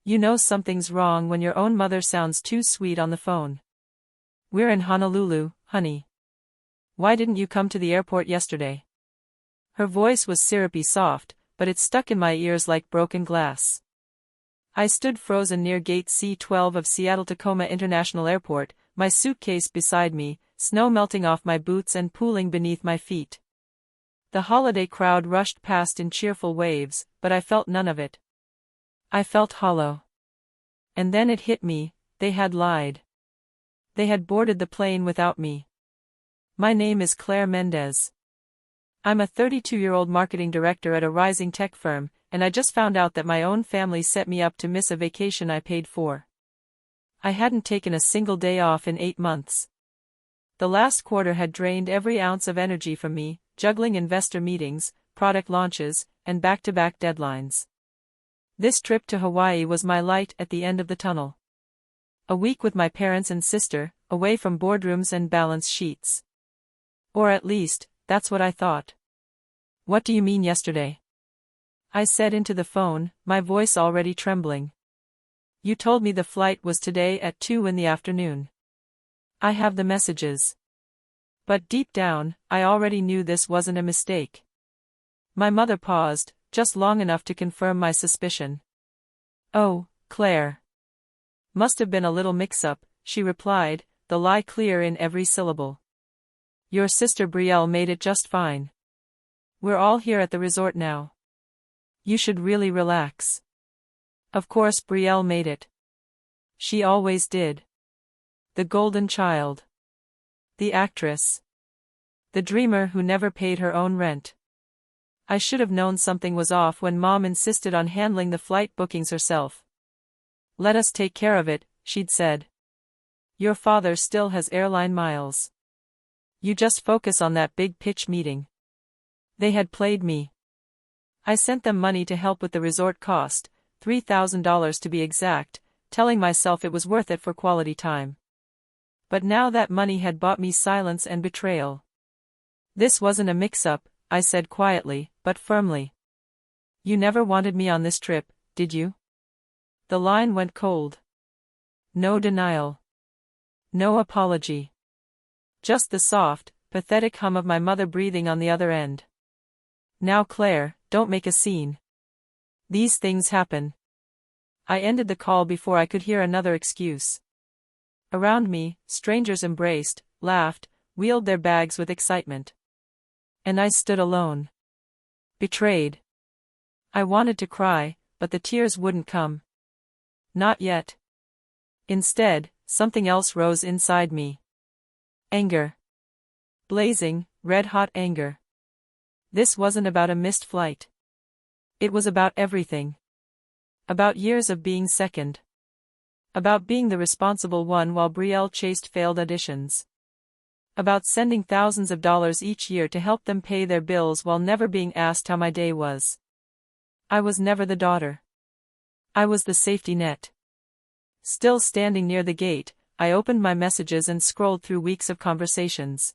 You know something's wrong when your own mother sounds too sweet on the phone. We're in Honolulu, honey. Why didn't you come to the airport yesterday? Her voice was syrupy soft, but it stuck in my ears like broken glass. I stood frozen near Gate C-12 of Seattle-Tacoma International Airport, my suitcase beside me, snow melting off my boots and pooling beneath my feet. The holiday crowd rushed past in cheerful waves, but I felt none of it. I felt hollow. And then it hit me, they had lied. They had boarded the plane without me. My name is Claire Mendez. I'm a 32-year-old marketing director at a rising tech firm, and I just found out that my own family set me up to miss a vacation I paid for. I hadn't taken a single day off in 8 months. The last quarter had drained every ounce of energy from me, juggling investor meetings, product launches, and back-to-back deadlines. This trip to Hawaii was my light at the end of the tunnel. A week with my parents and sister, away from boardrooms and balance sheets. Or at least, that's what I thought. What do you mean yesterday? I said into the phone, my voice already trembling. You told me the flight was today at 2 in the afternoon. I have the messages. But deep down, I already knew this wasn't a mistake. My mother paused, just long enough to confirm my suspicion. Oh, Claire. Must have been a little mix-up, she replied, the lie clear in every syllable. Your sister Brielle made it just fine. We're all here at the resort now. You should really relax. Of course Brielle made it. She always did. The golden child. The actress. The dreamer who never paid her own rent. I should have known something was off when Mom insisted on handling the flight bookings herself. Let us take care of it, she'd said. Your father still has airline miles. You just focus on that big pitch meeting. They had played me. I sent them money to help with the resort cost, $3,000 to be exact, telling myself it was worth it for quality time. But now that money had bought me silence and betrayal. This wasn't a mix-up, I said quietly, but firmly. You never wanted me on this trip, did you? The line went cold. No denial. No apology. Just the soft, pathetic hum of my mother breathing on the other end. Now Claire, don't make a scene. These things happen. I ended the call before I could hear another excuse. Around me, strangers embraced, laughed, wheeled their bags with excitement. And I stood alone. Betrayed. I wanted to cry, but the tears wouldn't come. Not yet. Instead, something else rose inside me. Anger. Blazing, red-hot anger. This wasn't about a missed flight. It was about everything. About years of being second. About being the responsible one while Brielle chased failed auditions. About sending thousands of dollars each year to help them pay their bills while never being asked how my day was. I was never the daughter. I was the safety net. Still standing near the gate, I opened my messages and scrolled through weeks of conversations.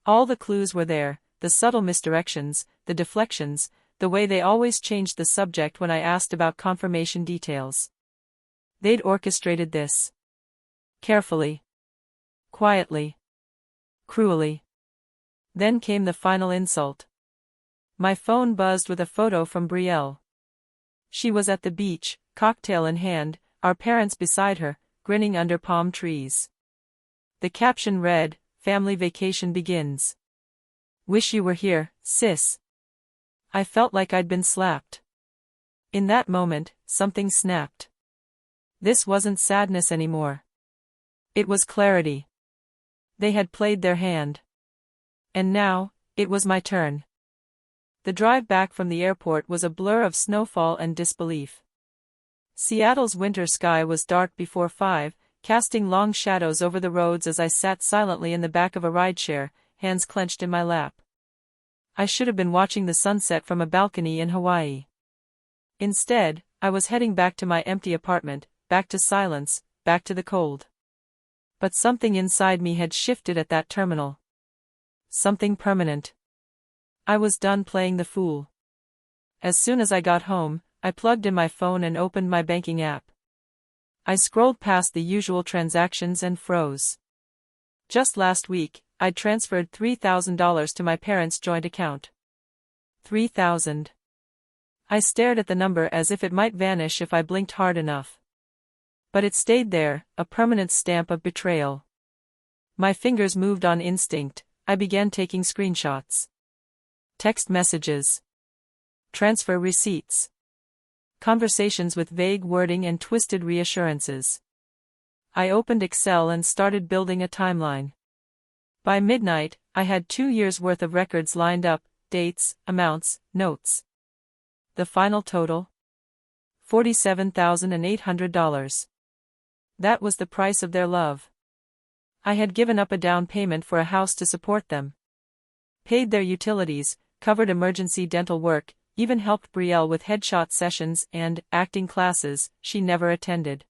All the clues were there, the subtle misdirections, the deflections, the way they always changed the subject when I asked about confirmation details. They'd orchestrated this. Carefully. Quietly. Cruelly. Then came the final insult. My phone buzzed with a photo from Brielle. She was at the beach, cocktail in hand, our parents beside her, grinning under palm trees. The caption read, "Family vacation begins. Wish you were here, sis." I felt like I'd been slapped. In that moment, something snapped. This wasn't sadness anymore. It was clarity. They had played their hand. And now, it was my turn. The drive back from the airport was a blur of snowfall and disbelief. Seattle's winter sky was dark before 5, casting long shadows over the roads as I sat silently in the back of a rideshare, hands clenched in my lap. I should have been watching the sunset from a balcony in Hawaii. Instead, I was heading back to my empty apartment, back to silence, back to the cold. But something inside me had shifted at that terminal. Something permanent. I was done playing the fool. As soon as I got home, I plugged in my phone and opened my banking app. I scrolled past the usual transactions and froze. Just last week, I'd transferred $3,000 to my parents' joint account. 3,000. I stared at the number as if it might vanish if I blinked hard enough. But it stayed there, a permanent stamp of betrayal. My fingers moved on instinct. I began taking screenshots. Text messages. Transfer receipts. Conversations with vague wording and twisted reassurances. I opened Excel and started building a timeline. By midnight, I had 2 years' worth of records lined up, dates, amounts, notes. The final total? $47,800. That was the price of their love. I had given up a down payment for a house to support them. Paid their utilities, covered emergency dental work, even helped Brielle with headshot sessions and acting classes she never attended.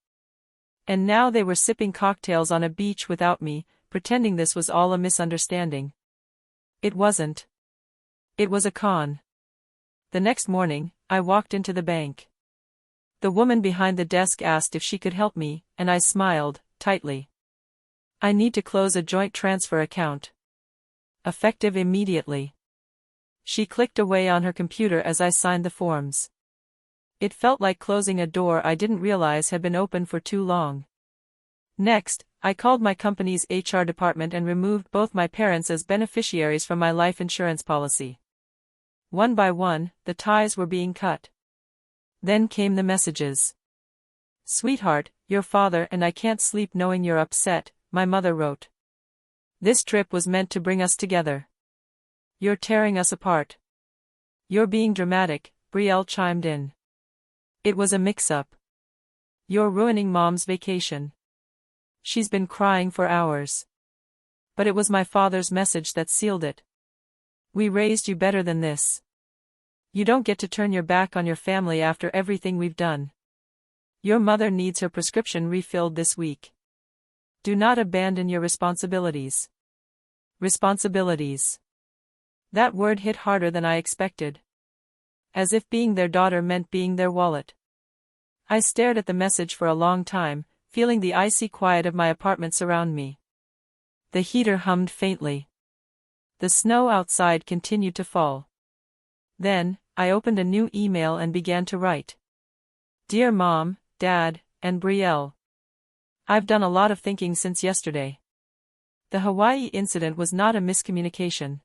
And now they were sipping cocktails on a beach without me, pretending this was all a misunderstanding. It wasn't. It was a con. The next morning, I walked into the bank. The woman behind the desk asked if she could help me, and I smiled, tightly. I need to close a joint transfer account. Effective immediately. She clicked away on her computer as I signed the forms. It felt like closing a door I didn't realize had been open for too long. Next, I called my company's HR department and removed both my parents as beneficiaries from my life insurance policy. One by one, the ties were being cut. Then came the messages. "Sweetheart, your father and I can't sleep knowing you're upset," my mother wrote. "This trip was meant to bring us together. You're tearing us apart." "You're being dramatic," Brielle chimed in. "It was a mix-up. You're ruining Mom's vacation. She's been crying for hours." But it was my father's message that sealed it. "We raised you better than this. You don't get to turn your back on your family after everything we've done. Your mother needs her prescription refilled this week. Do not abandon your responsibilities." Responsibilities. That word hit harder than I expected. As if being their daughter meant being their wallet. I stared at the message for a long time, feeling the icy quiet of my apartment surround me. The heater hummed faintly. The snow outside continued to fall. Then, I opened a new email and began to write. "Dear Mom, Dad, and Brielle. I've done a lot of thinking since yesterday. The Hawaii incident was not a miscommunication.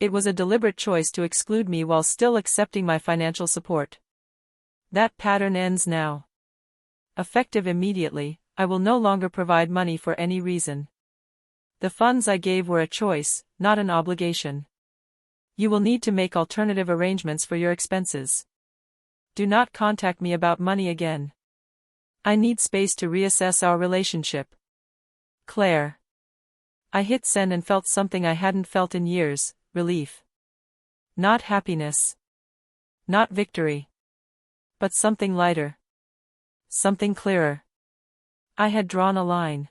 It was a deliberate choice to exclude me while still accepting my financial support. That pattern ends now. Effective immediately, I will no longer provide money for any reason. The funds I gave were a choice, not an obligation. You will need to make alternative arrangements for your expenses. Do not contact me about money again. I need space to reassess our relationship. Claire." I hit send and felt something I hadn't felt in years, relief. Not happiness. Not victory. But something lighter. Something clearer. I had drawn a line.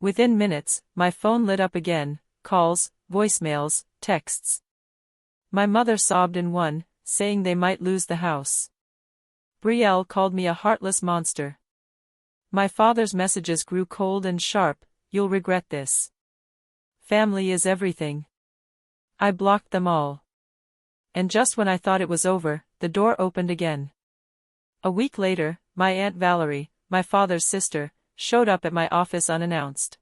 Within minutes, my phone lit up again, calls, voicemails, texts. My mother sobbed in one, saying they might lose the house. Brielle called me a heartless monster. My father's messages grew cold and sharp. "You'll regret this. Family is everything." I blocked them all. And just when I thought it was over, the door opened again. A week later, my Aunt Valerie, my father's sister, showed up at my office unannounced.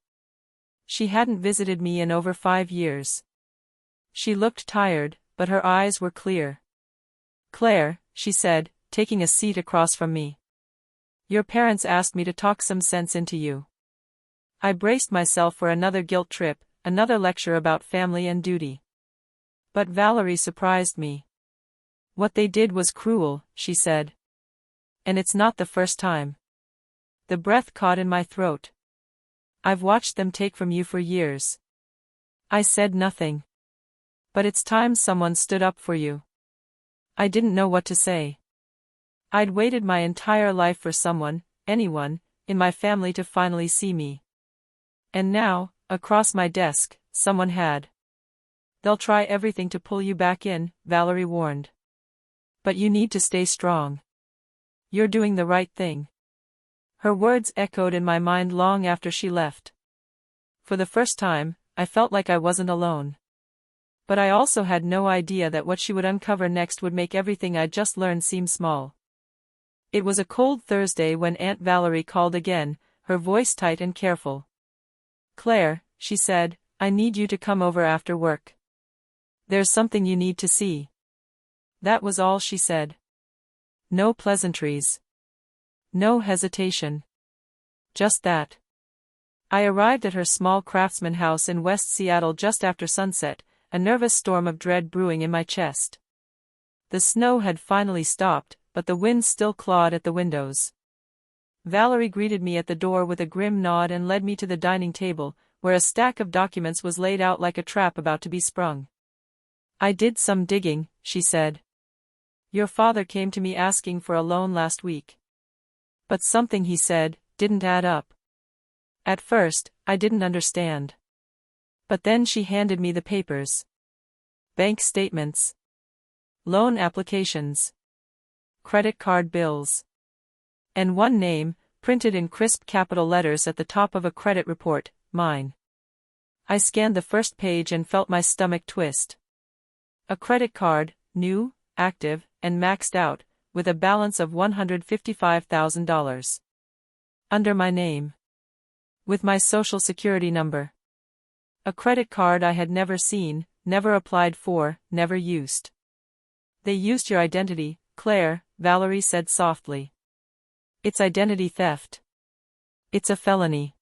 She hadn't visited me in over 5 years. She looked tired, but her eyes were clear. "Claire," she said, taking a seat across from me. "Your parents asked me to talk some sense into you." I braced myself for another guilt trip, another lecture about family and duty. But Valerie surprised me. "What they did was cruel," she said. "And it's not the first time." The breath caught in my throat. "I've watched them take from you for years." I said nothing. "But it's time someone stood up for you." I didn't know what to say. I'd waited my entire life for someone, anyone, in my family to finally see me. And now, across my desk, someone had. "They'll try everything to pull you back in," Valerie warned. But you need to stay strong. You're doing the right thing. Her words echoed in my mind long after she left. For the first time, I felt like I wasn't alone. But I also had no idea that what she would uncover next would make everything I'd just learned seem small. It was a cold Thursday when Aunt Valerie called again, her voice tight and careful. "Claire," she said, "I need you to come over after work. There's something you need to see." That was all she said. No pleasantries. No hesitation. Just that. I arrived at her small craftsman house in West Seattle just after sunset, a nervous storm of dread brewing in my chest. The snow had finally stopped, but the wind still clawed at the windows. Valerie greeted me at the door with a grim nod and led me to the dining table, where a stack of documents was laid out like a trap about to be sprung. "I did some digging," she said. "Your father came to me asking for a loan last week. But something he said didn't add up. At first, I didn't understand. But then she handed me the papers. Bank statements. Loan applications. Credit card bills. And one name, printed in crisp capital letters at the top of a credit report, mine. I scanned the first page and felt my stomach twist. A credit card, new, active, and maxed out, with a balance of $155,000. Under my name. With my social security number. A credit card I had never seen, never applied for, never used. "They used your identity, Claire," Valerie said softly. "It's identity theft. It's a felony."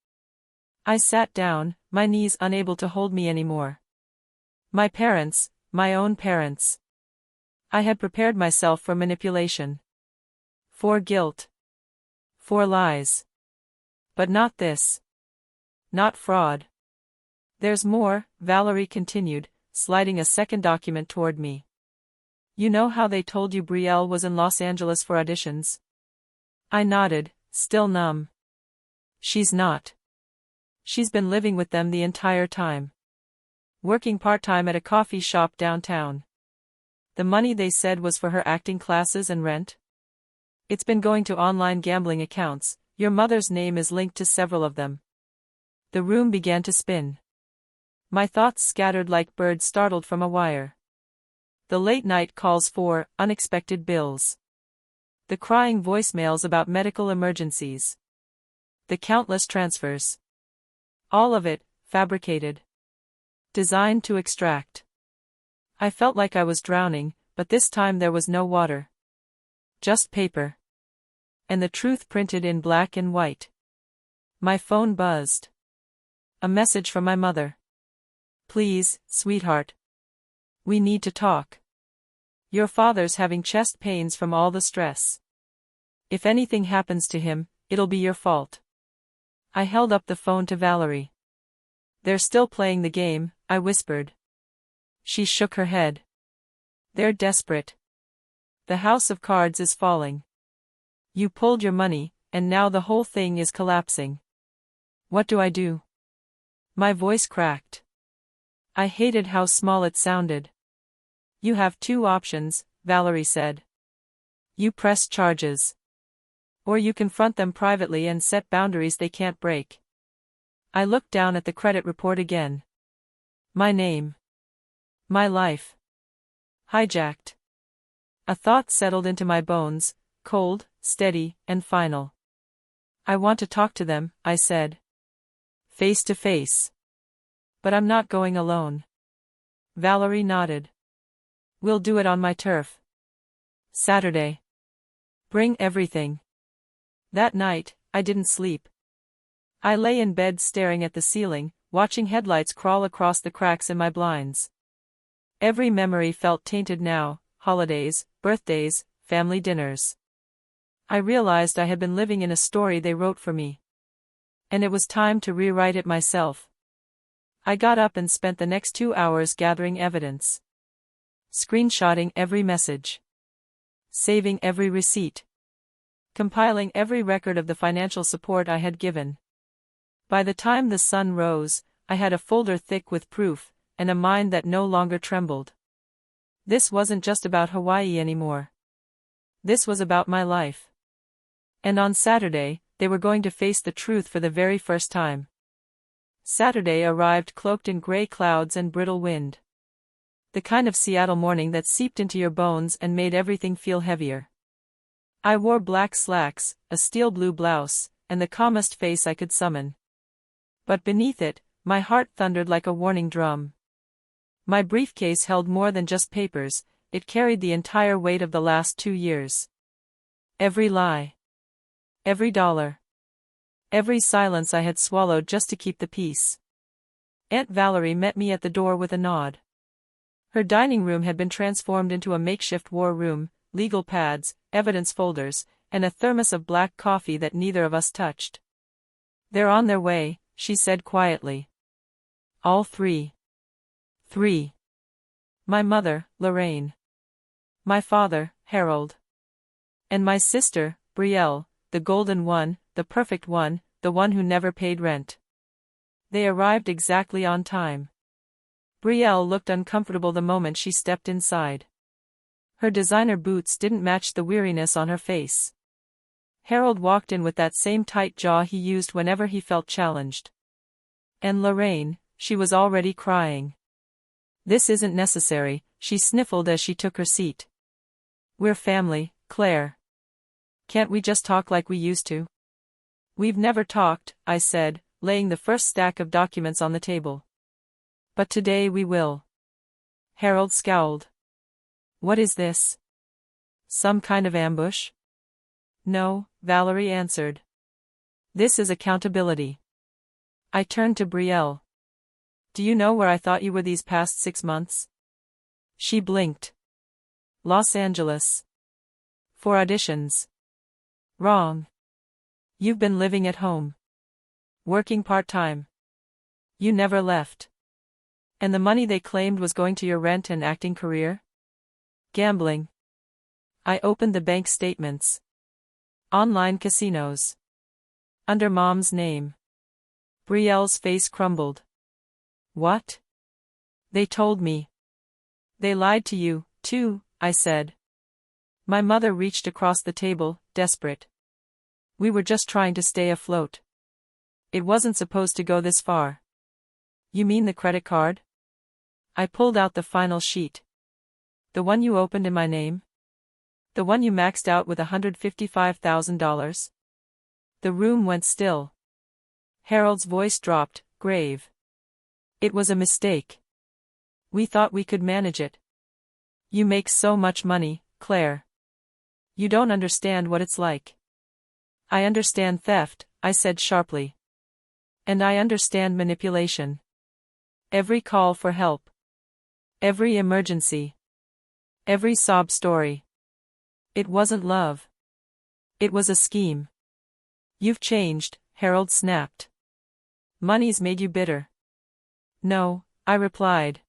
I sat down, my knees unable to hold me anymore. My parents, my own parents. I had prepared myself for manipulation. For guilt. For lies. But not this. Not fraud. "There's more," Valerie continued, sliding a second document toward me. "You know how they told you Brielle was in Los Angeles for auditions?" I nodded, still numb. "She's not. She's been living with them the entire time. Working part-time at a coffee shop downtown. The money they said was for her acting classes and rent. It's been going to online gambling accounts. Your mother's name is linked to several of them." The room began to spin. My thoughts scattered like birds startled from a wire. The late-night calls for unexpected bills. The crying voicemails about medical emergencies. The countless transfers. All of it, fabricated. Designed to extract. I felt like I was drowning, but this time there was no water. Just paper. And the truth printed in black and white. My phone buzzed. A message from my mother. "Please, sweetheart. We need to talk. Your father's having chest pains from all the stress. If anything happens to him, it'll be your fault." I held up the phone to Valerie. "They're still playing the game," I whispered. She shook her head. "They're desperate. The house of cards is falling. You pulled your money, and now the whole thing is collapsing. What do I do?" My voice cracked. I hated how small it sounded. "You have two options," Valerie said. "You press charges. Or you confront them privately and set boundaries they can't break." I looked down at the credit report again. My name. My life. Hijacked. A thought settled into my bones, cold, steady, and final. "I want to talk to them," I said. "Face to face. But I'm not going alone." Valerie nodded. "We'll do it on my turf. Saturday. Bring everything." That night, I didn't sleep. I lay in bed staring at the ceiling, watching headlights crawl across the cracks in my blinds. Every memory felt tainted now: holidays, birthdays, family dinners. I realized I had been living in a story they wrote for me. And it was time to rewrite it myself. I got up and spent the next 2 hours gathering evidence. Screenshotting every message. Saving every receipt. Compiling every record of the financial support I had given. By the time the sun rose, I had a folder thick with proof, and a mind that no longer trembled. This wasn't just about Hawaii anymore. This was about my life. And on Saturday, they were going to face the truth for the very first time. Saturday arrived cloaked in gray clouds and brittle wind. The kind of Seattle morning that seeped into your bones and made everything feel heavier. I wore black slacks, a steel blue blouse, and the calmest face I could summon. But beneath it, my heart thundered like a warning drum. My briefcase held more than just papers, it carried the entire weight of the last 2 years. Every lie. Every dollar. Every silence I had swallowed just to keep the peace. Aunt Valerie met me at the door with a nod. Her dining room had been transformed into a makeshift war room, legal pads, evidence folders, and a thermos of black coffee that neither of us touched. "They're on their way," she said quietly. "All three." "Three." My mother, Lorraine. My father, Harold. And my sister, Brielle, the golden one, the perfect one, the one who never paid rent. They arrived exactly on time. Brielle looked uncomfortable the moment she stepped inside. Her designer boots didn't match the weariness on her face. Harold walked in with that same tight jaw he used whenever he felt challenged. And Lorraine, she was already crying. "This isn't necessary," she sniffled as she took her seat. "We're family, Claire. Can't we just talk like we used to?" "We've never talked," I said, laying the first stack of documents on the table. "But today we will." Harold scowled. "What is this? Some kind of ambush?" "No," Valerie answered. "This is accountability." I turned to Brielle. "Do you know where I thought you were these past 6 months?" She blinked. "Los Angeles. For auditions." "Wrong. You've been living at home. Working part-time. You never left. And the money they claimed was going to your rent and acting career?" "Gambling." I opened the bank statements. "Online casinos. Under Mom's name." Brielle's face crumbled. "What?" "They told me." "They lied to you, too," I said. My mother reached across the table, desperate. "We were just trying to stay afloat. It wasn't supposed to go this far." "You mean the credit card?" I pulled out the final sheet. "The one you opened in my name? The one you maxed out with $155,000? The room went still. Harold's voice dropped, grave. "It was a mistake. We thought we could manage it. You make so much money, Claire. You don't understand what it's like." "I understand theft," I said sharply. "And I understand manipulation. Every call for help. Every emergency. Every sob story. It wasn't love. It was a scheme." "You've changed," Harold snapped. "Money's made you bitter." "No," I replied.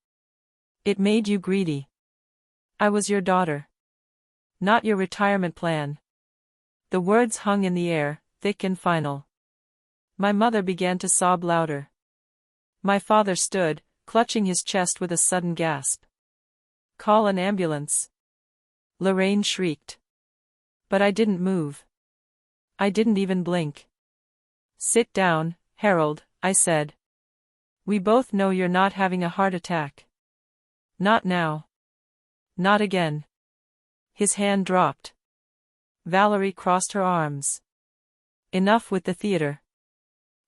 "It made you greedy. I was your daughter. Not your retirement plan." The words hung in the air, thick and final. My mother began to sob louder. My father stood, clutching his chest with a sudden gasp. "Call an ambulance." Lorraine shrieked. But I didn't move. I didn't even blink. "Sit down, Harold," I said. "We both know you're not having a heart attack. Not now. Not again." His hand dropped. Valerie crossed her arms. "Enough with the theater.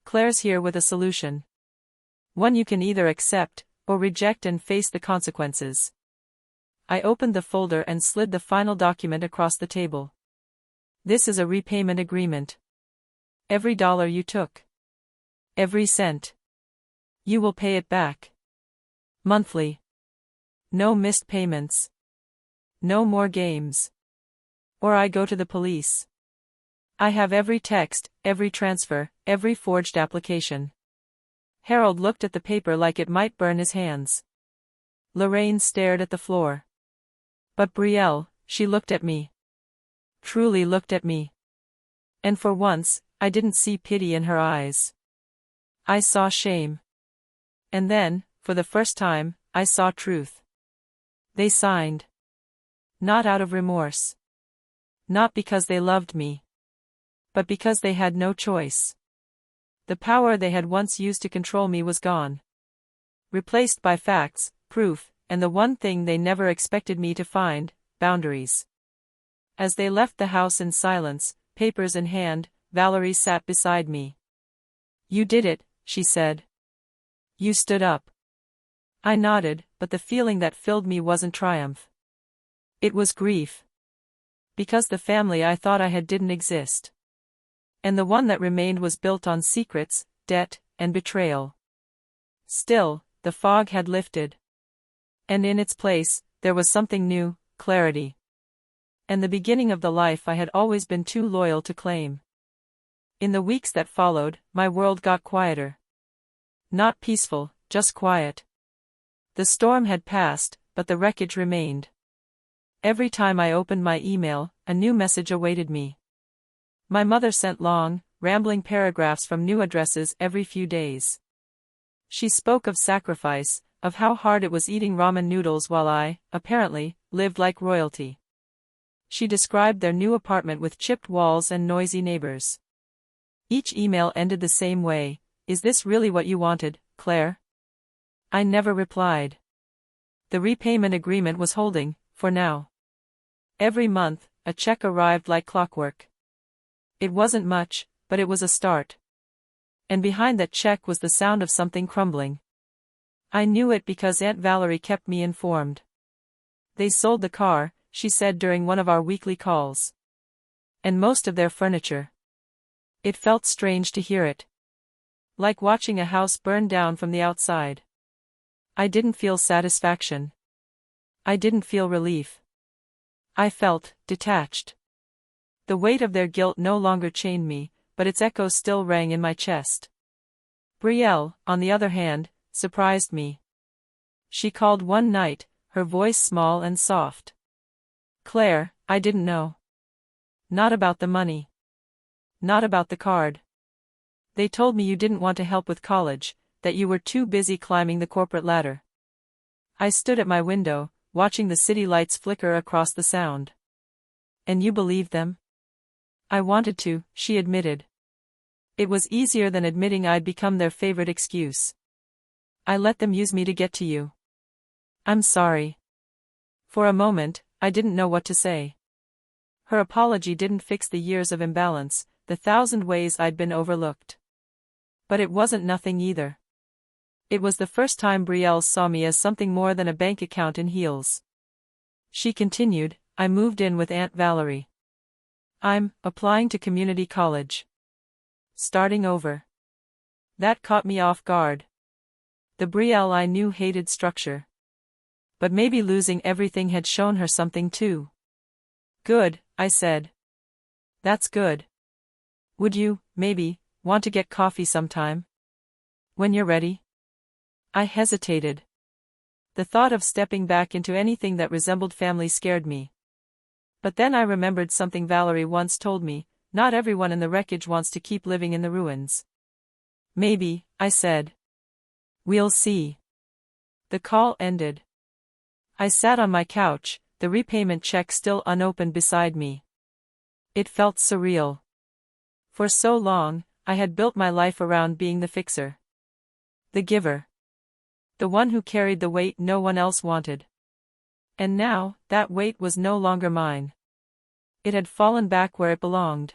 Claire's here with a solution. One you can either accept, or reject and face the consequences." I opened the folder and slid the final document across the table. "This is a repayment agreement. Every dollar you took. Every cent. You will pay it back. Monthly. No missed payments. No more games. Or I go to the police. I have every text, every transfer, every forged application." Harold looked at the paper like it might burn his hands. Lorraine stared at the floor. But Brielle, she looked at me. Truly looked at me. And for once, I didn't see pity in her eyes. I saw shame. And then, for the first time, I saw truth. They signed. Not out of remorse. Not because they loved me, but because they had no choice. The power they had once used to control me was gone, replaced by facts, proof, and the one thing they never expected me to find: boundaries. As they left the house in silence, papers in hand, Valerie sat beside me. "You did it," she said. "You stood up." I nodded, but the feeling that filled me wasn't triumph. It was grief. Because the family I thought I had didn't exist. And the one that remained was built on secrets, debt, and betrayal. Still, the fog had lifted. And in its place, there was something new: clarity. And the beginning of the life I had always been too loyal to claim. In the weeks that followed, my world got quieter. Not peaceful, just quiet. The storm had passed, but the wreckage remained. Every time I opened my email, a new message awaited me. My mother sent long, rambling paragraphs from new addresses every few days. She spoke of sacrifice, of how hard it was eating ramen noodles while I, apparently, lived like royalty. She described their new apartment with chipped walls and noisy neighbors. Each email ended the same way: "Is this really what you wanted, Claire?" I never replied. The repayment agreement was holding, for now. Every month, a check arrived like clockwork. It wasn't much, but it was a start. And behind that check was the sound of something crumbling. I knew it because Aunt Valerie kept me informed. "They sold the car," she said during one of our weekly calls. "And most of their furniture." It felt strange to hear it. Like watching a house burn down from the outside. I didn't feel satisfaction. I didn't feel relief. I felt detached. The weight of their guilt no longer chained me, but its echo still rang in my chest. Brielle, on the other hand, surprised me. She called one night, her voice small and soft. "Claire, I didn't know. Not about the money. Not about the card. They told me you didn't want to help with college, that you were too busy climbing the corporate ladder." I stood at my window, watching the city lights flicker across the Sound. "And you believed them?" "I wanted to," she admitted. "It was easier than admitting I'd become their favorite excuse. I let them use me to get to you. I'm sorry." For a moment, I didn't know what to say. Her apology didn't fix the years of imbalance, the 1,000 ways I'd been overlooked. But it wasn't nothing either. It was the first time Brielle saw me as something more than a bank account in heels. She continued, "I moved in with Aunt Valerie. I'm applying to community college. Starting over." That caught me off guard. The Brielle I knew hated structure. But maybe losing everything had shown her something too. "Good," I said. "That's good. Would you, maybe, want to get coffee sometime? When you're ready?" I hesitated. The thought of stepping back into anything that resembled family scared me. But then I remembered something Valerie once told me: not everyone in the wreckage wants to keep living in the ruins. "Maybe," I said. "We'll see." The call ended. I sat on my couch, the repayment check still unopened beside me. It felt surreal. For so long, I had built my life around being the fixer. The giver. The one who carried the weight no one else wanted. And now, that weight was no longer mine. It had fallen back where it belonged.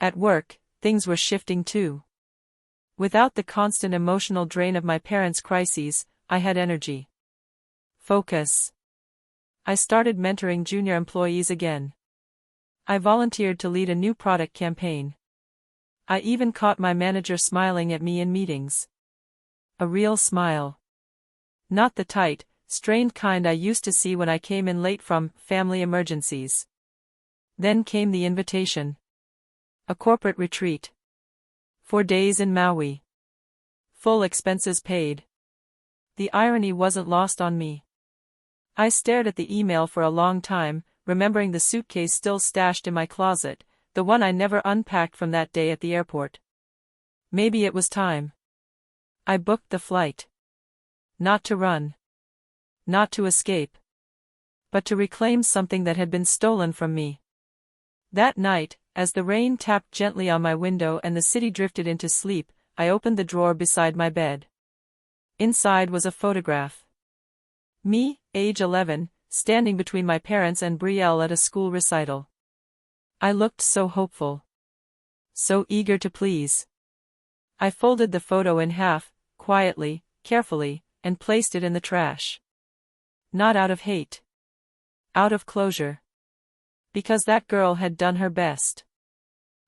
At work, things were shifting too. Without the constant emotional drain of my parents' crises, I had energy. Focus. I started mentoring junior employees again. I volunteered to lead a new product campaign. I even caught my manager smiling at me in meetings. A real smile. Not the tight, strained kind I used to see when I came in late from family emergencies. Then came the invitation. A corporate retreat. 4 days in Maui. Full expenses paid. The irony wasn't lost on me. I stared at the email for a long time, remembering the suitcase still stashed in my closet, the one I never unpacked from that day at the airport. Maybe it was time. I booked the flight. Not to run. Not to escape. But to reclaim something that had been stolen from me. That night, as the rain tapped gently on my window and the city drifted into sleep, I opened the drawer beside my bed. Inside was a photograph. Me, age 11, standing between my parents and Brielle at a school recital. I looked so hopeful. So eager to please. I folded the photo in half, quietly, carefully, and placed it in the trash. Not out of hate. Out of closure. Because that girl had done her best.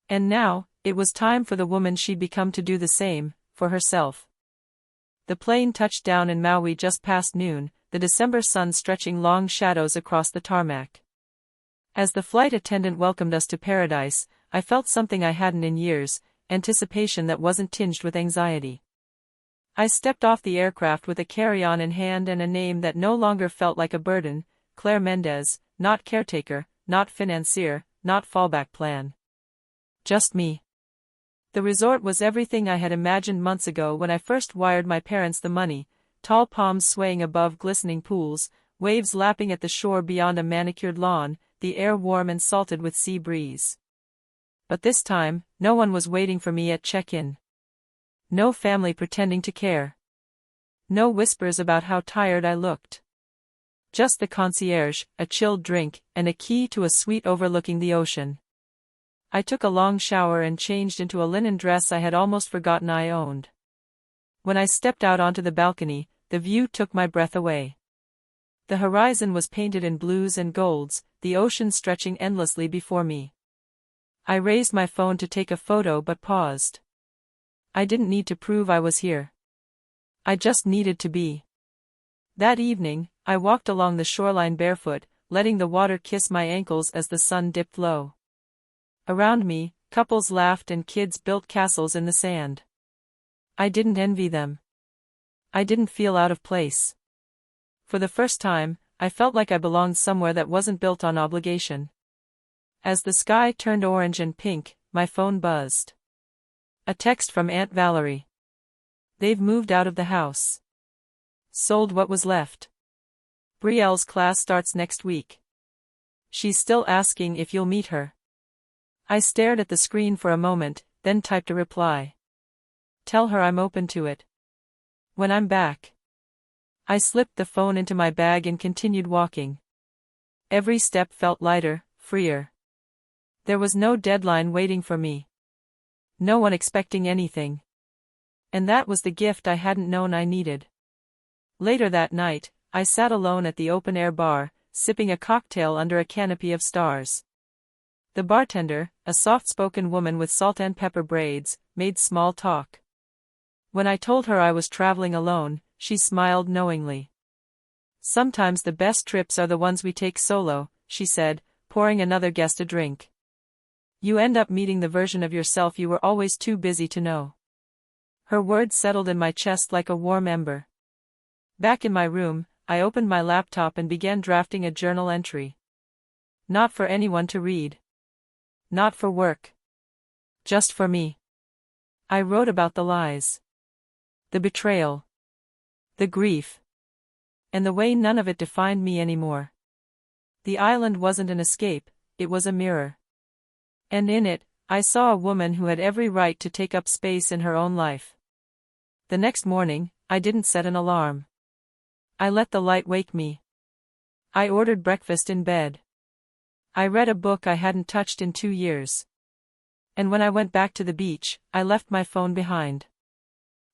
And now, it was time for the woman she'd become to do the same, for herself. The plane touched down in Maui just past noon, the December sun stretching long shadows across the tarmac. As the flight attendant welcomed us to paradise, I felt something I hadn't in years, anticipation that wasn't tinged with anxiety. I stepped off the aircraft with a carry-on in hand and a name that no longer felt like a burden, Claire Mendez, not caretaker, not financier, not fallback plan. Just me. The resort was everything I had imagined months ago when I first wired my parents the money, tall palms swaying above glistening pools, waves lapping at the shore beyond a manicured lawn, the air warm and salted with sea breeze. But this time, no one was waiting for me at check-in. No family pretending to care. No whispers about how tired I looked. Just the concierge, a chilled drink, and a key to a suite overlooking the ocean. I took a long shower and changed into a linen dress I had almost forgotten I owned. When I stepped out onto the balcony, the view took my breath away. The horizon was painted in blues and golds, the ocean stretching endlessly before me. I raised my phone to take a photo but paused. I didn't need to prove I was here. I just needed to be. That evening, I walked along the shoreline barefoot, letting the water kiss my ankles as the sun dipped low. Around me, couples laughed and kids built castles in the sand. I didn't envy them. I didn't feel out of place. For the first time, I felt like I belonged somewhere that wasn't built on obligation. As the sky turned orange and pink, my phone buzzed. A text from Aunt Valerie. They've moved out of the house. Sold what was left. Brielle's class starts next week. She's still asking if you'll meet her. I stared at the screen for a moment, then typed a reply. Tell her I'm open to it. When I'm back. I slipped the phone into my bag and continued walking. Every step felt lighter, freer. There was no deadline waiting for me. No one expecting anything. And that was the gift I hadn't known I needed. Later that night, I sat alone at the open-air bar, sipping a cocktail under a canopy of stars. The bartender, a soft-spoken woman with salt and pepper braids, made small talk. When I told her I was traveling alone, she smiled knowingly. Sometimes the best trips are the ones we take solo, she said, pouring another guest a drink. You end up meeting the version of yourself you were always too busy to know. Her words settled in my chest like a warm ember. Back in my room, I opened my laptop and began drafting a journal entry. Not for anyone to read. Not for work. Just for me. I wrote about the lies. The betrayal. The grief. And the way none of it defined me anymore. The island wasn't an escape, it was a mirror. And in it, I saw a woman who had every right to take up space in her own life. The next morning, I didn't set an alarm. I let the light wake me. I ordered breakfast in bed. I read a book I hadn't touched in 2 years. And when I went back to the beach, I left my phone behind.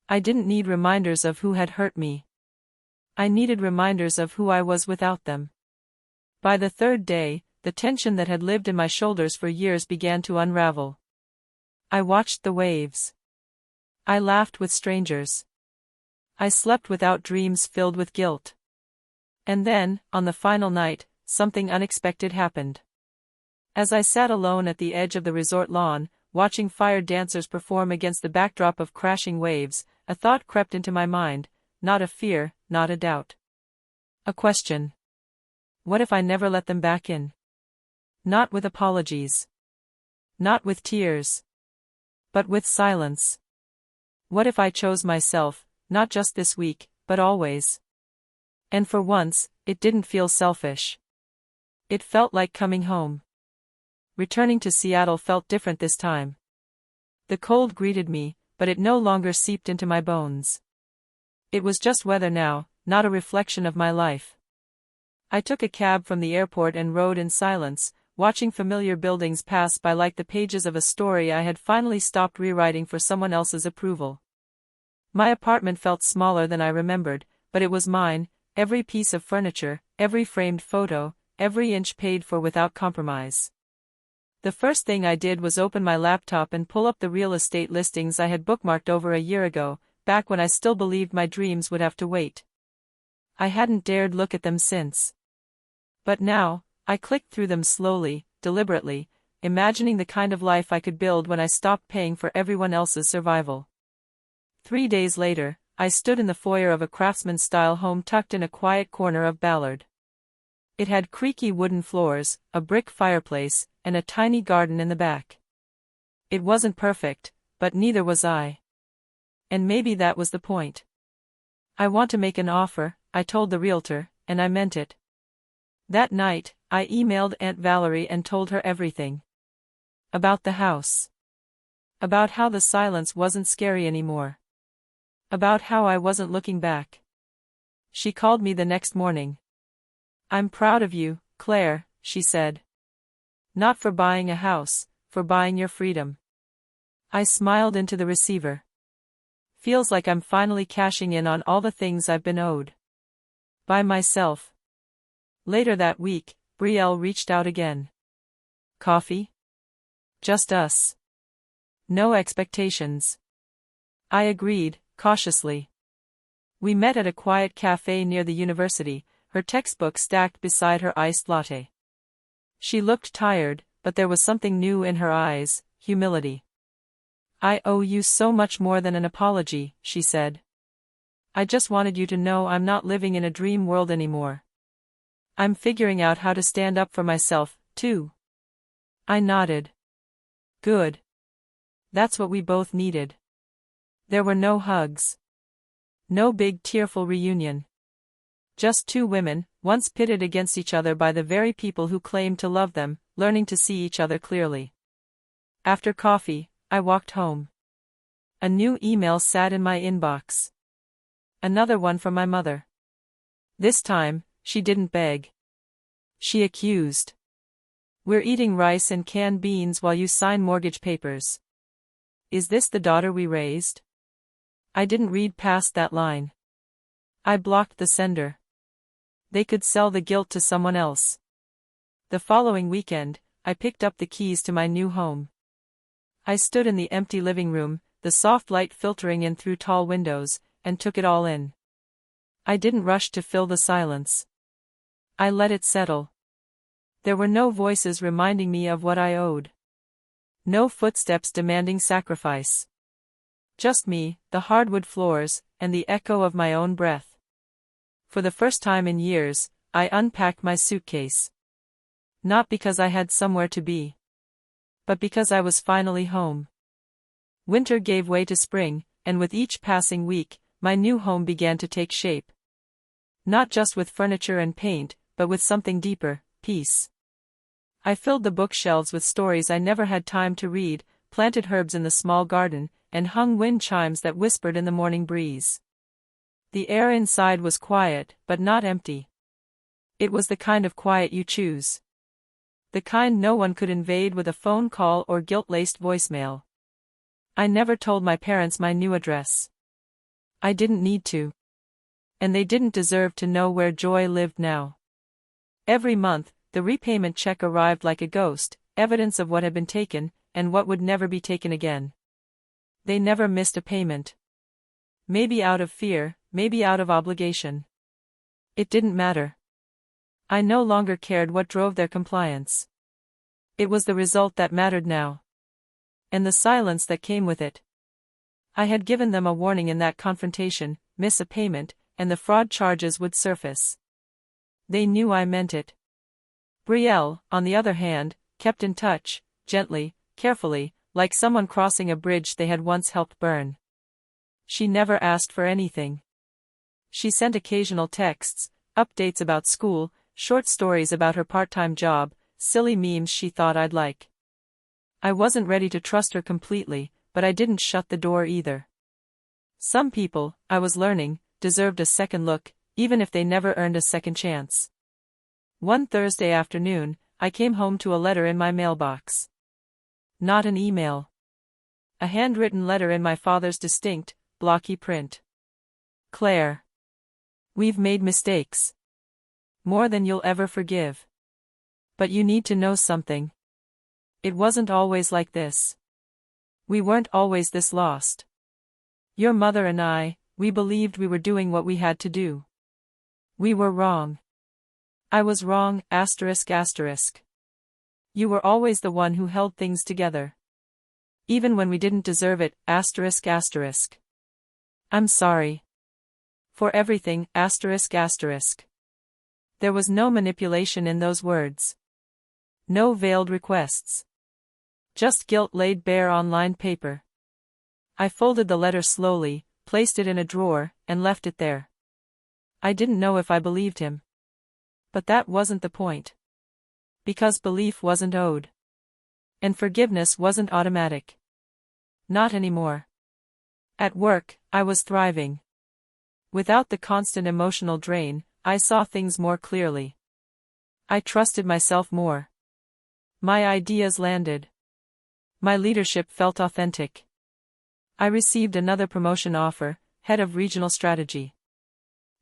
I didn't need reminders of who had hurt me. I needed reminders of who I was without them. By the third day, the tension that had lived in my shoulders for years began to unravel. I watched the waves. I laughed with strangers. I slept without dreams filled with guilt. And then, on the final night, something unexpected happened. As I sat alone at the edge of the resort lawn, watching fire dancers perform against the backdrop of crashing waves, a thought crept into my mind, not a fear, not a doubt. A question. What if I never let them back in? Not with apologies. Not with tears. But with silence. What if I chose myself, not just this week, but always? And for once, it didn't feel selfish. It felt like coming home. returning to Seattle felt different this time. The cold greeted me, but it no longer seeped into my bones. It was just weather now, not a reflection of my life. I took a cab from the airport and rode in silence, watching familiar buildings pass by like the pages of a story I had finally stopped rewriting for someone else's approval. My apartment felt smaller than I remembered, but it was mine, every piece of furniture, every framed photo, every inch paid for without compromise. The first thing I did was open my laptop and pull up the real estate listings I had bookmarked over a year ago, back when I still believed my dreams would have to wait. I hadn't dared look at them since. But now, I clicked through them slowly, deliberately, imagining the kind of life I could build when I stopped paying for everyone else's survival. 3 days later, I stood in the foyer of a craftsman-style home tucked in a quiet corner of Ballard. It had creaky wooden floors, a brick fireplace, and a tiny garden in the back. It wasn't perfect, but neither was I. And maybe that was the point. I want to make an offer, I told the realtor, and I meant it. That night, I emailed Aunt Valerie and told her everything. About the house. About how the silence wasn't scary anymore. About how I wasn't looking back. She called me the next morning. "I'm proud of you, Claire," she said. "Not for buying a house, for buying your freedom." I smiled into the receiver. Feels like I'm finally cashing in on all the things I've been owed. By myself. Later that week, Brielle reached out again. "Coffee?" "Just us. No expectations." I agreed, cautiously. We met at a quiet cafe near the university, her textbook stacked beside her iced latte. She looked tired, but there was something new in her eyes, humility. "I owe you so much more than an apology," she said. "I just wanted you to know I'm not living in a dream world anymore. I'm figuring out how to stand up for myself, too." I nodded. Good. That's what we both needed. There were no hugs. No big tearful reunion. Just two women, once pitted against each other by the very people who claimed to love them, learning to see each other clearly. After coffee, I walked home. A new email sat in my inbox. Another one from my mother. This time, she didn't beg. She accused. "We're eating rice and canned beans while you sign mortgage papers. Is this the daughter we raised?" I didn't read past that line. I blocked the sender. They could sell the guilt to someone else. The following weekend, I picked up the keys to my new home. I stood in the empty living room, the soft light filtering in through tall windows, and took it all in. I didn't rush to fill the silence. I let it settle. There were no voices reminding me of what I owed. No footsteps demanding sacrifice. Just me, the hardwood floors, and the echo of my own breath. For the first time in years, I unpacked my suitcase. Not because I had somewhere to be, but because I was finally home. Winter gave way to spring, and with each passing week, my new home began to take shape. Not just with furniture and paint, but with something deeper, peace. I filled the bookshelves with stories I never had time to read, planted herbs in the small garden, and hung wind chimes that whispered in the morning breeze. The air inside was quiet, but not empty. It was the kind of quiet you choose. The kind no one could invade with a phone call or guilt-laced voicemail. I never told my parents my new address. I didn't need to. And they didn't deserve to know where joy lived now. Every month, the repayment check arrived like a ghost, evidence of what had been taken, and what would never be taken again. They never missed a payment. Maybe out of fear, maybe out of obligation. It didn't matter. I no longer cared what drove their compliance. It was the result that mattered now. And the silence that came with it. I had given them a warning in that confrontation: miss a payment, and the fraud charges would surface. They knew I meant it. Brielle, on the other hand, kept in touch, gently, carefully, like someone crossing a bridge they had once helped burn. She never asked for anything. She sent occasional texts, updates about school, short stories about her part-time job, silly memes she thought I'd like. I wasn't ready to trust her completely, but I didn't shut the door either. Some people, I was learning, deserved a second look, even if they never earned a second chance. One Thursday afternoon, I came home to a letter in my mailbox. Not an email. A handwritten letter in my father's distinct, blocky print. Claire. We've made mistakes. More than you'll ever forgive. But you need to know something. It wasn't always like this. We weren't always this lost. Your mother and I, we believed we were doing what we had to do. We were wrong. I was wrong, asterisk asterisk. You were always the one who held things together. Even when we didn't deserve it, asterisk asterisk. I'm sorry. For everything, asterisk asterisk. There was no manipulation in those words. No veiled requests. Just guilt laid bare on lined paper. I folded the letter slowly, placed it in a drawer, and left it there. I didn't know if I believed him. But that wasn't the point. Because belief wasn't owed. And forgiveness wasn't automatic. Not anymore. At work, I was thriving. Without the constant emotional drain, I saw things more clearly. I trusted myself more. My ideas landed. My leadership felt authentic. I received another promotion offer, head of regional strategy.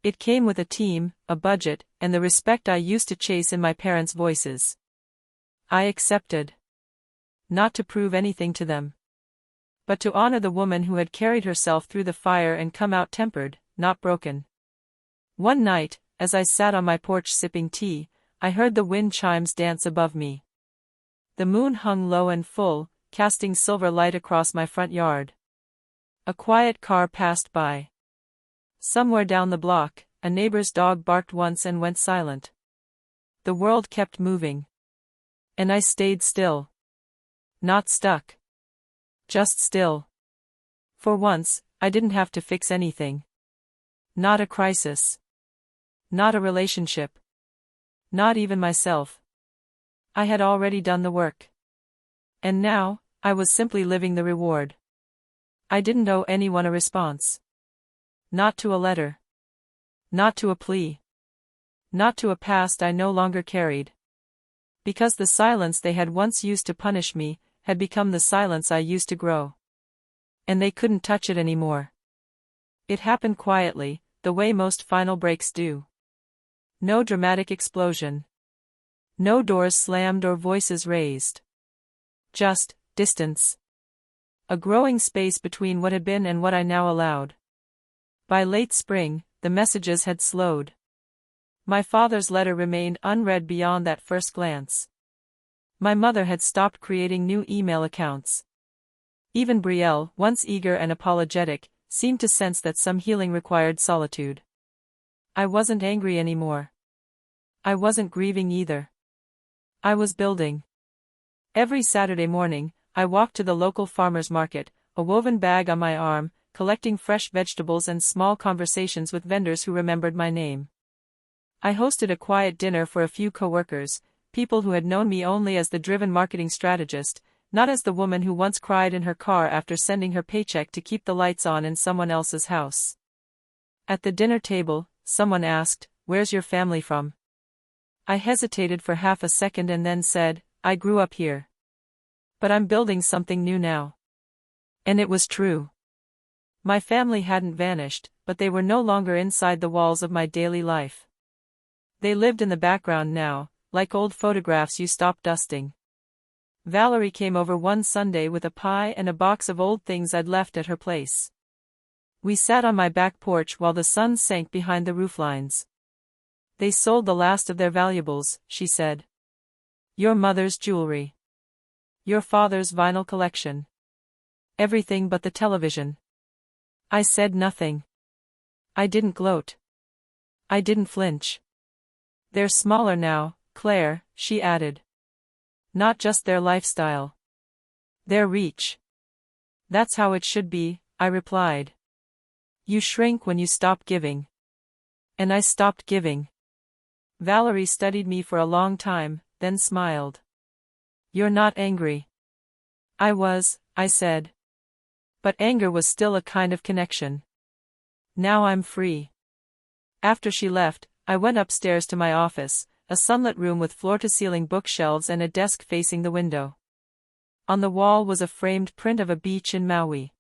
It came with a team, a budget, and the respect I used to chase in my parents' voices. I accepted. Not to prove anything to them. But to honor the woman who had carried herself through the fire and come out tempered, not broken. One night, as I sat on my porch sipping tea, I heard the wind chimes dance above me. The moon hung low and full, casting silver light across my front yard. A quiet car passed by. Somewhere down the block, a neighbor's dog barked once and went silent. The world kept moving. And I stayed still. Not stuck. Just still. For once, I didn't have to fix anything. Not a crisis. Not a relationship. Not even myself. I had already done the work. And now, I was simply living the reward. I didn't owe anyone a response. Not to a letter. Not to a plea. Not to a past I no longer carried. Because the silence they had once used to punish me, had become the silence I used to grow. And they couldn't touch it anymore. It happened quietly, the way most final breaks do. No dramatic explosion. No doors slammed or voices raised. Just distance. A growing space between what had been and what I now allowed. By late spring, the messages had slowed. My father's letter remained unread beyond that first glance. My mother had stopped creating new email accounts. Even Brielle, once eager and apologetic, seemed to sense that some healing required solitude. I wasn't angry anymore. I wasn't grieving either. I was building. Every Saturday morning, I walked to the local farmer's market, a woven bag on my arm, collecting fresh vegetables and small conversations with vendors who remembered my name. I hosted a quiet dinner for a few coworkers, people who had known me only as the driven marketing strategist, not as the woman who once cried in her car after sending her paycheck to keep the lights on in someone else's house. At the dinner table, someone asked, "Where's your family from?" I hesitated for half a second and then said, "I grew up here. But I'm building something new now." And it was true. My family hadn't vanished, but they were no longer inside the walls of my daily life. They lived in the background now, like old photographs you stopped dusting. Valerie came over one Sunday with a pie and a box of old things I'd left at her place. We sat on my back porch while the sun sank behind the rooflines. "They sold the last of their valuables," she said. "Your mother's jewelry. Your father's vinyl collection. Everything but the television." I said nothing. I didn't gloat. I didn't flinch. "They're smaller now, Claire," she added. "Not just their lifestyle. Their reach." "That's how it should be," I replied. "You shrink when you stop giving." And I stopped giving. Valerie studied me for a long time, then smiled. "You're not angry." "I was," I said. "But anger was still a kind of connection. Now I'm free." After she left, I went upstairs to my office, a sunlit room with floor-to-ceiling bookshelves and a desk facing the window. On the wall was a framed print of a beach in Maui.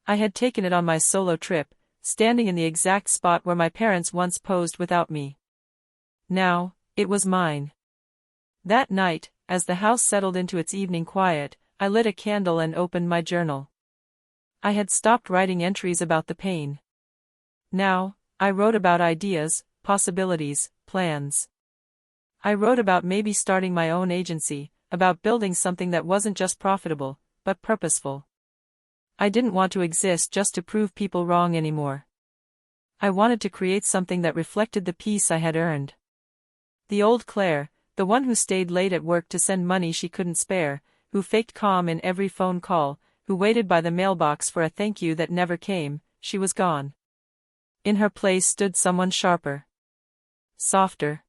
I had taken it on my solo trip, standing in the exact spot where my parents once posed without me. Now, it was mine. That night, as the house settled into its evening quiet, I lit a candle and opened my journal. I had stopped writing entries about the pain. Now, I wrote about ideas, possibilities, plans. I wrote about maybe starting my own agency, about building something that wasn't just profitable, but purposeful. I didn't want to exist just to prove people wrong anymore. I wanted to create something that reflected the peace I had earned. The old Claire, the one who stayed late at work to send money she couldn't spare, who faked calm in every phone call, who waited by the mailbox for a thank you that never came, she was gone. In her place stood someone sharper. Softer.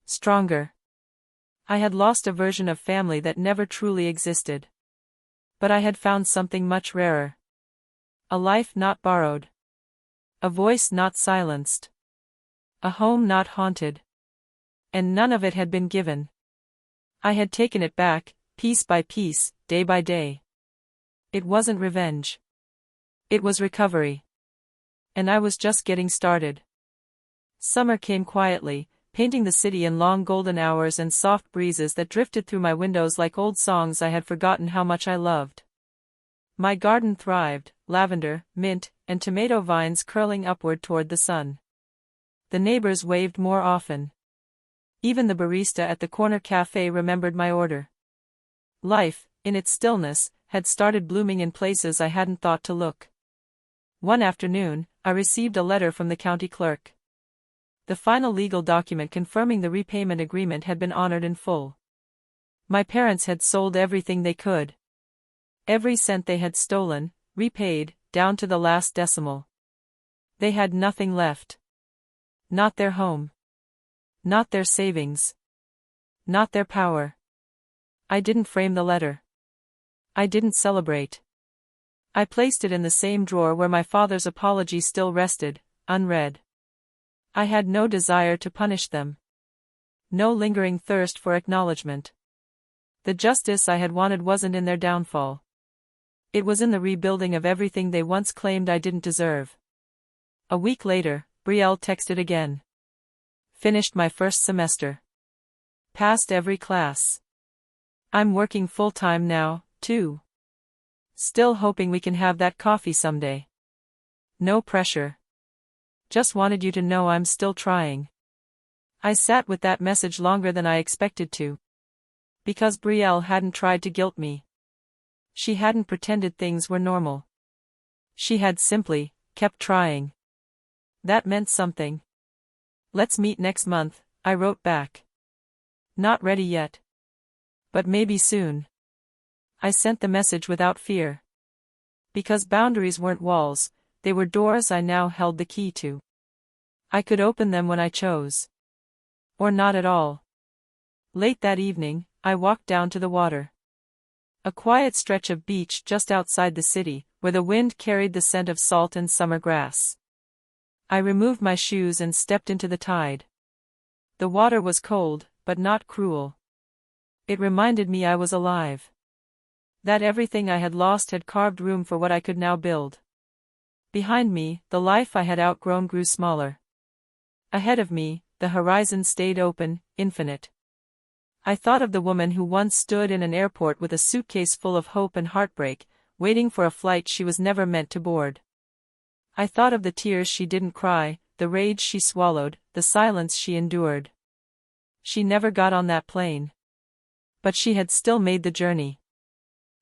Stronger. I had lost a version of family that never truly existed. But I had found something much rarer. A life not borrowed. A voice not silenced. A home not haunted. And none of it had been given. I had taken it back, piece by piece, day by day. It wasn't revenge. It was recovery. And I was just getting started. Summer came quietly, painting the city in long golden hours and soft breezes that drifted through my windows like old songs I had forgotten how much I loved. My garden thrived, lavender, mint, and tomato vines curling upward toward the sun. The neighbors waved more often. Even the barista at the corner cafe remembered my order. Life, in its stillness, had started blooming in places I hadn't thought to look. One afternoon, I received a letter from the county clerk. The final legal document confirming the repayment agreement had been honored in full. My parents had sold everything they could. Every cent they had stolen, repaid, down to the last decimal. They had nothing left. Not their home. Not their savings. Not their power. I didn't frame the letter. I didn't celebrate. I placed it in the same drawer where my father's apology still rested, unread. I had no desire to punish them. No lingering thirst for acknowledgement. The justice I had wanted wasn't in their downfall. It was in the rebuilding of everything they once claimed I didn't deserve. A week later, Brielle texted again. Finished my first semester. Passed every class. I'm working full-time now, too. Still hoping we can have that coffee someday. No pressure. Just wanted you to know I'm still trying. I sat with that message longer than I expected to. Because Brielle hadn't tried to guilt me. She hadn't pretended things were normal. She had simply kept trying. That meant something. Let's meet next month, I wrote back. Not ready yet. But maybe soon. I sent the message without fear. Because boundaries weren't walls, they were doors I now held the key to. I could open them when I chose. Or not at all. Late that evening, I walked down to the water. A quiet stretch of beach just outside the city, where the wind carried the scent of salt and summer grass. I removed my shoes and stepped into the tide. The water was cold, but not cruel. It reminded me I was alive. That everything I had lost had carved room for what I could now build. Behind me, the life I had outgrown grew smaller. Ahead of me, the horizon stayed open, infinite. I thought of the woman who once stood in an airport with a suitcase full of hope and heartbreak, waiting for a flight she was never meant to board. I thought of the tears she didn't cry, the rage she swallowed, the silence she endured. She never got on that plane. But she had still made the journey.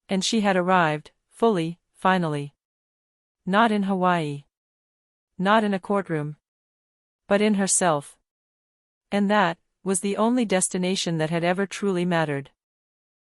And she had arrived, fully, finally. Not in Hawaii. Not in a courtroom. But in herself. And that was the only destination that had ever truly mattered.